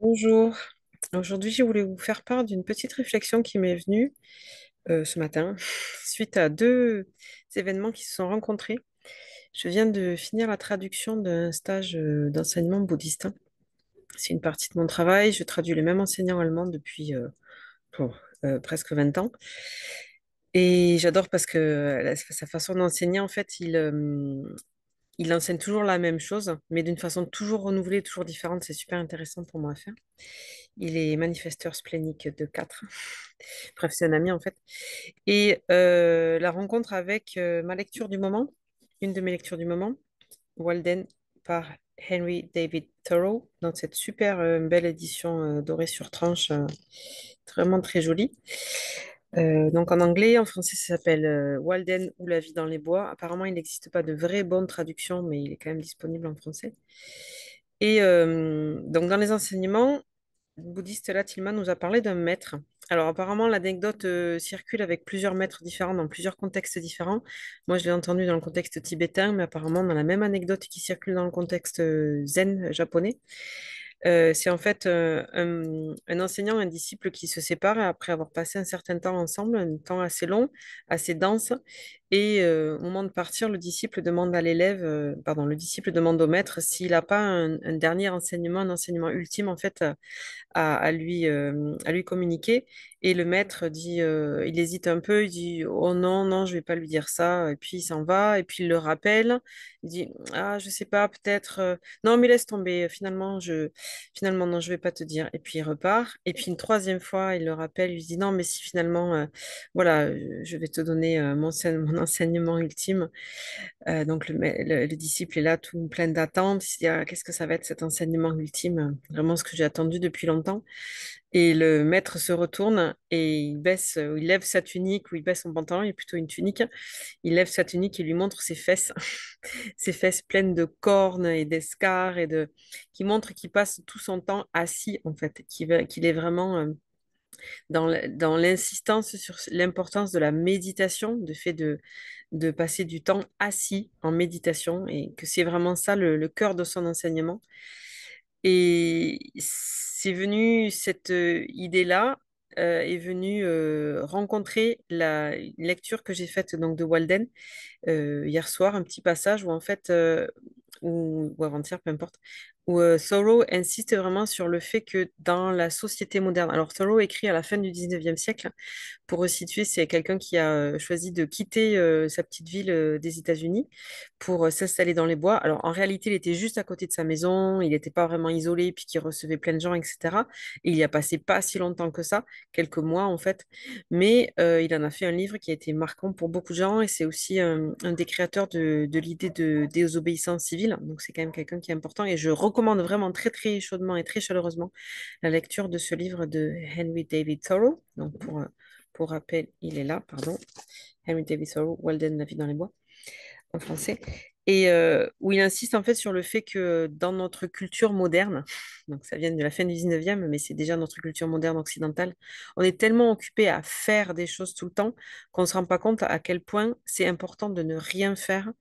Bonjour. Aujourd'hui, je voulais vous faire part d'une petite réflexion qui m'est venue ce matin suite à deux événements qui se sont rencontrés. Je viens de finir la traduction d'un stage d'enseignement bouddhiste. C'est une partie de mon travail. Je traduis le même enseignant allemand depuis presque 20 ans. Et j'adore parce que sa façon d'enseigner, en fait, il enseigne toujours la même chose, mais d'une façon toujours renouvelée, toujours différente. C'est super intéressant pour moi à faire. Il est manifesteur splénique de 4. Bref, c'est un ami en fait. Et la rencontre avec ma lecture du moment, une de mes lectures du moment, Walden par Henry David Thoreau, dans cette super belle édition dorée sur tranche, vraiment très jolie. Donc en anglais, en français, ça s'appelle Walden ou La vie dans les bois. Apparemment, il n'existe pas de vraie bonne traduction, mais il est quand même disponible en français. Et donc dans les enseignements, le bouddhiste là, Tillman nous a parlé d'un maître. Alors apparemment, l'anecdote circule avec plusieurs maîtres différents dans plusieurs contextes différents. Moi, je l'ai entendu dans le contexte tibétain, mais apparemment, dans la même anecdote qui circule dans le contexte zen japonais. C'est en fait un enseignant, un disciple qui se séparent après avoir passé un certain temps ensemble, un temps assez long, assez dense. Et au moment de partir, le disciple demande à l'élève, pardon, le disciple demande au maître s'il n'a pas un dernier enseignement, un enseignement ultime en fait à lui communiquer. Et le maître dit, il hésite un peu, il dit, oh non, non, je vais pas lui dire ça. Et puis il s'en va, et puis il le rappelle. Il dit, ah, je sais pas, peut-être, non, mais laisse tomber. Finalement, non, je vais pas te dire. Et puis il repart. Et puis une troisième fois, il le rappelle, il lui dit, non, mais si finalement, voilà, je vais te donner mon enseignement ultime. Donc le disciple est là tout plein d'attentes. Il se dit, ah, qu'est-ce que ça va être cet enseignement ultime? Vraiment ce que j'ai attendu depuis longtemps. Et le maître se retourne et il lève sa tunique ou il baisse son pantalon, il est plutôt une tunique. Il lève sa tunique et lui montre ses fesses, ses fesses pleines de cornes et d'escarres qui montre qu'il passe tout son temps assis en fait, qu'il est vraiment dans l'insistance sur l'importance de la méditation, de fait de passer du temps assis en méditation et que c'est vraiment ça le cœur de son enseignement. Et c'est venu, cette idée-là est venue rencontrer la lecture que j'ai faite donc de Walden hier soir, un petit passage où en fait, ou avant-hier, peu importe, où Thoreau insiste vraiment sur le fait que dans la société moderne, alors Thoreau écrit à la fin du 19e siècle, pour resituer, c'est quelqu'un qui a choisi de quitter sa petite ville des États-Unis pour s'installer dans les bois. Alors en réalité, il était juste à côté de sa maison, il n'était pas vraiment isolé, puis qu'il recevait plein de gens, etc. Et il y a passé pas si longtemps que ça, quelques mois en fait, mais il en a fait un livre qui a été marquant pour beaucoup de gens et c'est aussi un des créateurs de l'idée de désobéissance civile. Donc c'est quand même quelqu'un qui est important et je recommande vraiment très très chaudement et très chaleureusement la lecture de ce livre de Henry David Thoreau. Donc pour rappel, il est là, pardon. Henry David Thoreau, Walden, La vie dans les bois, en français. Et où il insiste en fait sur le fait que dans notre culture moderne, donc ça vient de la fin du 19e, mais c'est déjà notre culture moderne occidentale, on est tellement occupé à faire des choses tout le temps qu'on ne se rend pas compte à quel point c'est important de ne rien faire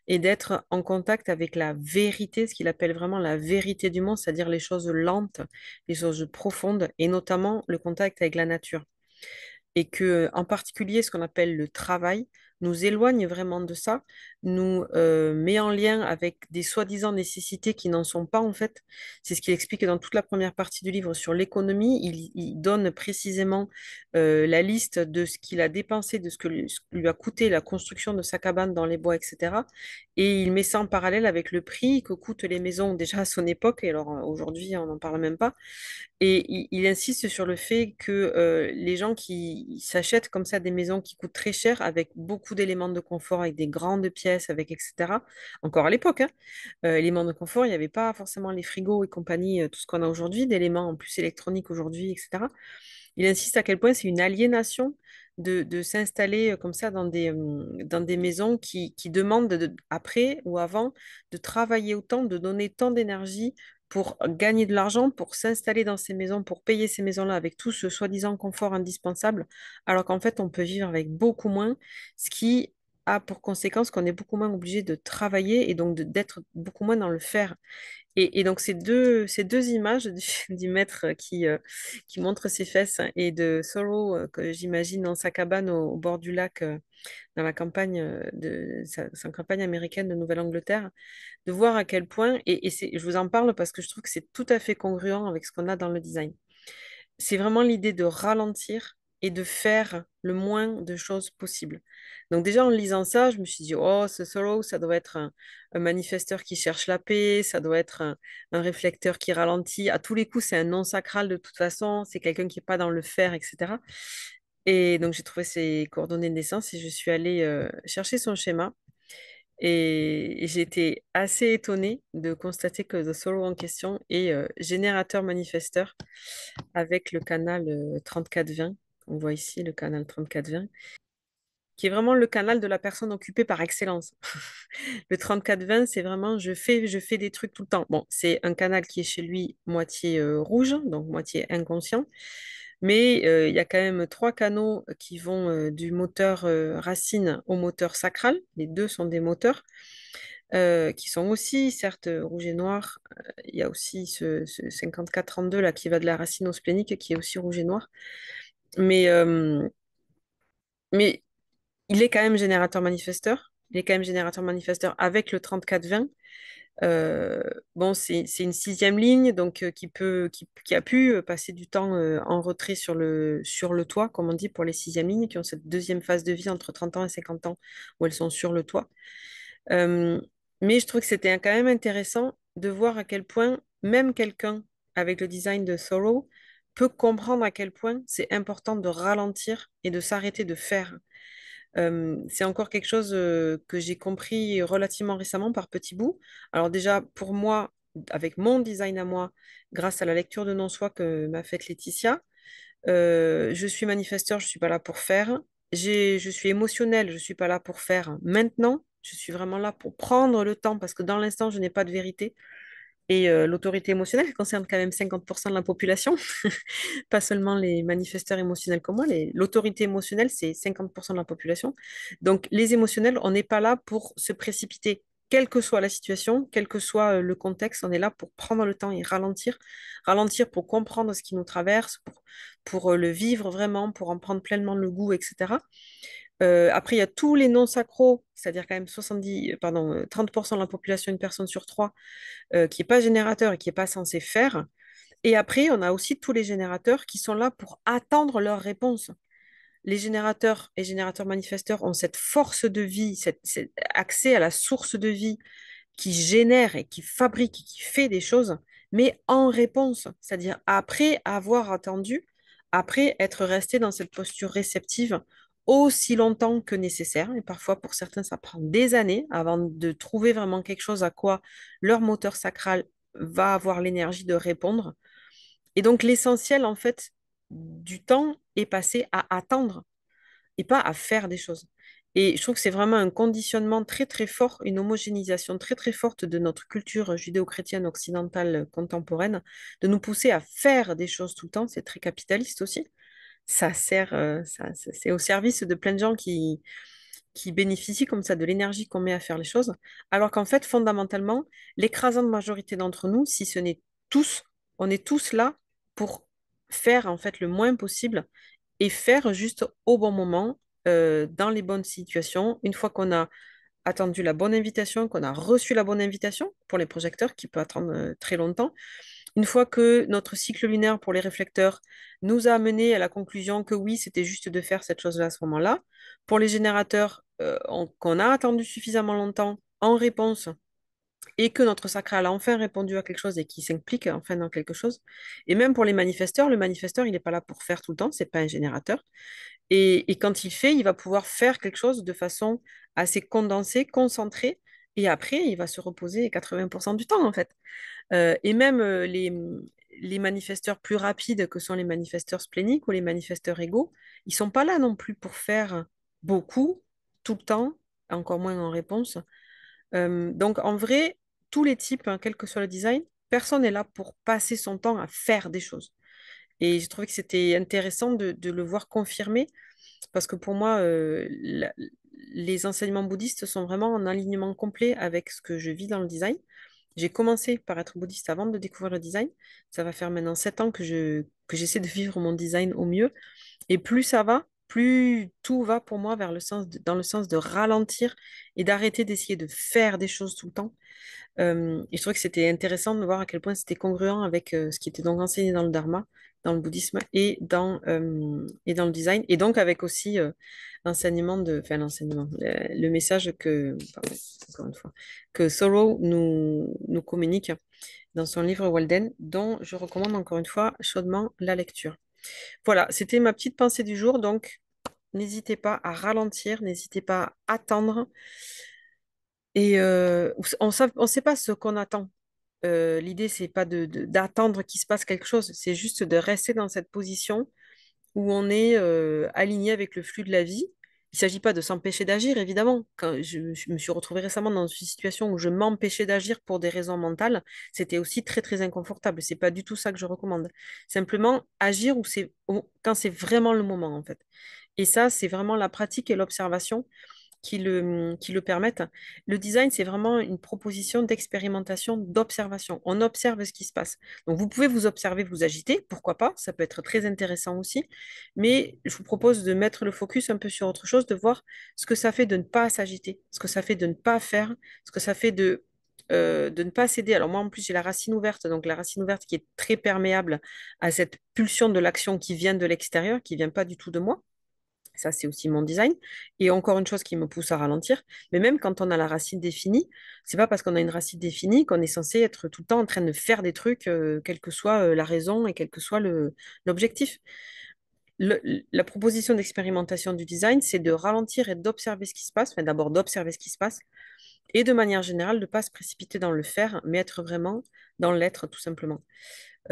et d'être en contact avec la vérité, ce qu'il appelle vraiment la vérité du monde, c'est-à-dire les choses lentes, les choses profondes, et notamment le contact avec la nature et que, en particulier, ce qu'on appelle le travail nous éloigne vraiment de ça, nous met en lien avec des soi-disant nécessités qui n'en sont pas en fait. C'est ce qu'il explique dans toute la première partie du livre sur l'économie. Il donne précisément la liste de ce qu'il a dépensé, de ce que lui a coûté la construction de sa cabane dans les bois, etc. Et il met ça en parallèle avec le prix que coûtent les maisons déjà à son époque, et alors aujourd'hui on n'en parle même pas. Et il insiste sur le fait que les gens qui s'achètent comme ça des maisons qui coûtent très cher, avec beaucoup d'éléments de confort, avec des grandes pièces, avec etc. Encore à l'époque, hein, éléments de confort, il n'y avait pas forcément les frigos et compagnie, tout ce qu'on a aujourd'hui, d'éléments en plus électroniques aujourd'hui, etc. Il insiste à quel point c'est une aliénation de s'installer comme ça dans des maisons qui demandent après ou avant de travailler autant, de donner tant d'énergie pour gagner de l'argent, pour s'installer dans ces maisons, pour payer ces maisons-là avec tout ce soi-disant confort indispensable, alors qu'en fait, on peut vivre avec beaucoup moins, ce qui a pour conséquence qu'on est beaucoup moins obligé de travailler et donc d'être beaucoup moins dans le faire. Et donc ces deux images du maître qui montre ses fesses et de Sorrow que j'imagine dans sa cabane au bord du lac dans la campagne sa campagne américaine de Nouvelle-Angleterre, de voir à quel point, je vous en parle parce que je trouve que c'est tout à fait congruent avec ce qu'on a dans le design. C'est vraiment l'idée de ralentir et de faire le moins de choses possible. Donc déjà en lisant ça, je me suis dit, oh, ce Sorrow, ça doit être un manifesteur qui cherche la paix, ça doit être un réflecteur qui ralentit. À tous les coups, c'est un non sacral de toute façon, c'est quelqu'un qui n'est pas dans le faire, etc. Et donc j'ai trouvé ses coordonnées de naissance et je suis allée chercher son schéma. Et j'ai été assez étonnée de constater que The Sorrow en question est générateur manifesteur avec le canal 3420. On voit ici le canal 3420, qui est vraiment le canal de la personne occupée par excellence. Le 3420, c'est vraiment je fais des trucs tout le temps. Bon, c'est un canal qui est chez lui moitié rouge, donc moitié inconscient. Mais il y a quand même trois canaux qui vont du moteur racine au moteur sacral. Les deux sont des moteurs qui sont aussi, certes, rouge et noir. Il y a aussi ce 5432 là qui va de la racine au splénique qui est aussi rouge et noir. Mais, euh, mais il est quand même générateur manifesteur. Il est quand même générateur manifesteur avec le 3420. Euh, bon, c'est une sixième ligne, donc qui a pu passer du temps en retrait sur le toit, comme on dit pour les sixièmes lignes, qui ont cette deuxième phase de vie entre 30 ans et 50 ans, où elles sont sur le toit. Euh, mais je trouve que c'était quand même intéressant de voir à quel point même quelqu'un avec le design de Thoreau peut comprendre à quel point c'est important de ralentir et de s'arrêter de faire. C'est encore quelque chose que j'ai compris relativement récemment par petits bouts. Alors déjà, pour moi, avec mon design à moi, grâce à la lecture de Non-Soi que m'a faite Laetitia, je suis manifesteur, je ne suis pas là pour faire. Je suis émotionnelle, je ne suis pas là pour faire maintenant. Je suis vraiment là pour prendre le temps parce que dans l'instant, je n'ai pas de vérité. Et l'autorité émotionnelle concerne quand même 50% de la population, pas seulement les manifesteurs émotionnels comme moi. L'autorité émotionnelle, c'est 50% de la population. Donc, les émotionnels, on n'est pas là pour se précipiter. Quelle que soit la situation, quel que soit le contexte, on est là pour prendre le temps et ralentir. Ralentir pour comprendre ce qui nous traverse, pour le vivre vraiment, pour en prendre pleinement le goût, etc. Après, il y a tous les non-sacros, c'est-à-dire quand même 30% de la population, une personne sur trois, qui n'est pas générateur et qui n'est pas censé faire. Et après, on a aussi tous les générateurs qui sont là pour attendre leur réponse. Les générateurs et générateurs manifesteurs ont cette force de vie, cet accès à la source de vie qui génère et qui fabrique et qui fait des choses, mais en réponse, c'est-à-dire après avoir attendu, après être resté dans cette posture réceptive aussi longtemps que nécessaire. Et parfois, pour certains, ça prend des années avant de trouver vraiment quelque chose à quoi leur moteur sacral va avoir l'énergie de répondre. Et donc, l'essentiel, en fait, du temps est passé à attendre et pas à faire des choses. Et je trouve que c'est vraiment un conditionnement très très fort, une homogénéisation très très forte de notre culture judéo-chrétienne occidentale contemporaine, de nous pousser à faire des choses tout le temps. C'est très capitaliste aussi. Ça sert, c'est au service de plein de gens qui bénéficient comme ça de l'énergie qu'on met à faire les choses. Alors qu'en fait, fondamentalement, l'écrasante majorité d'entre nous, si ce n'est tous, on est tous là pour faire en fait le moins possible et faire juste au bon moment, dans les bonnes situations, une fois qu'on a attendu la bonne invitation, qu'on a reçu la bonne invitation pour les projecteurs, qui peut attendre très longtemps. Une fois que notre cycle lunaire pour les réflecteurs nous a amené à la conclusion que oui, c'était juste de faire cette chose-là à ce moment-là. Pour les générateurs, qu'on a attendu suffisamment longtemps en réponse et que notre sacral a enfin répondu à quelque chose et qui s'implique enfin dans quelque chose. Et même pour les manifesteurs, le manifesteur, il n'est pas là pour faire tout le temps, c'est pas un générateur. Et quand il fait, il va pouvoir faire quelque chose de façon assez condensée, concentrée, et après, il va se reposer 80% du temps, en fait. Et même les manifesteurs plus rapides, que sont les manifesteurs spléniques ou les manifesteurs égaux, ils sont pas là non plus pour faire beaucoup, tout le temps, encore moins en réponse. Donc, en vrai, tous les types, hein, quel que soit le design, personne n'est là pour passer son temps à faire des choses. Et j'ai trouvé que c'était intéressant de le voir confirmer parce que pour moi, les enseignements bouddhistes sont vraiment en alignement complet avec ce que je vis dans le design. J'ai commencé par être bouddhiste avant de découvrir le design. Ça va faire maintenant 7 ans que j'essaie de vivre mon design au mieux. Et plus ça va, plus tout va pour moi vers dans le sens de ralentir et d'arrêter d'essayer de faire des choses tout le temps. Et je trouvais que c'était intéressant de voir à quel point c'était congruent avec ce qui était donc enseigné dans le Dharma, dans le bouddhisme et dans le design. Et donc avec aussi le message pardon, encore une fois, que Thoreau nous communique dans son livre Walden, dont je recommande encore une fois chaudement la lecture. Voilà, c'était ma petite pensée du jour. Donc, n'hésitez pas à ralentir, n'hésitez pas à attendre. Et on sait pas ce qu'on attend. L'idée, c'est pas d'attendre qu'il se passe quelque chose, c'est juste de rester dans cette position où on est aligné avec le flux de la vie. Il ne s'agit pas de s'empêcher d'agir, évidemment. Quand je me suis retrouvée récemment dans une situation où je m'empêchais d'agir pour des raisons mentales, c'était aussi très, très inconfortable. C'est pas du tout ça que je recommande. Simplement agir quand c'est vraiment le moment, en fait. Et ça, c'est vraiment la pratique et l'observation qui le permettent. Le design, c'est vraiment une proposition d'expérimentation, d'observation. On observe ce qui se passe. Donc, vous pouvez vous observer, vous agiter, pourquoi pas, ça peut être très intéressant aussi, mais je vous propose de mettre le focus un peu sur autre chose, de voir ce que ça fait de ne pas s'agiter, ce que ça fait de ne pas faire, ce que ça fait de ne pas céder. Alors moi, en plus, j'ai la racine ouverte, donc la racine ouverte qui est très perméable à cette pulsion de l'action qui vient de l'extérieur, qui vient pas du tout de moi. Ça, c'est aussi mon design. Et encore une chose qui me pousse à ralentir. Mais même quand on a la racine définie, c'est pas parce qu'on a une racine définie qu'on est censé être tout le temps en train de faire des trucs, quelle que soit la raison et quel que soit l'objectif. La proposition d'expérimentation du design, c'est de ralentir et d'observer ce qui se passe. Enfin, d'abord d'observer ce qui se passe et de manière générale, de ne pas se précipiter dans le faire, mais être vraiment dans l'être, tout simplement.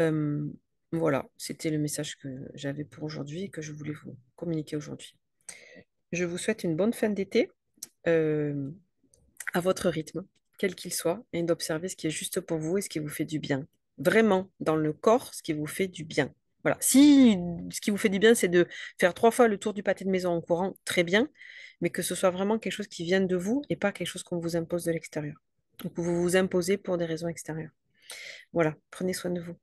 Euh, voilà, c'était le message que j'avais pour aujourd'hui et que je voulais vous communiquer aujourd'hui. Je vous souhaite une bonne fin d'été euh, à votre rythme, quel qu'il soit, et d'observer ce qui est juste pour vous et ce qui vous fait du bien. Vraiment, dans le corps, ce qui vous fait du bien. Voilà. Si ce qui vous fait du bien, c'est de faire 3 fois le tour du pâté de maison en courant, très bien, mais que ce soit vraiment quelque chose qui vienne de vous et pas quelque chose qu'on vous impose de l'extérieur. Donc vous vous imposez pour des raisons extérieures. Voilà, prenez soin de vous.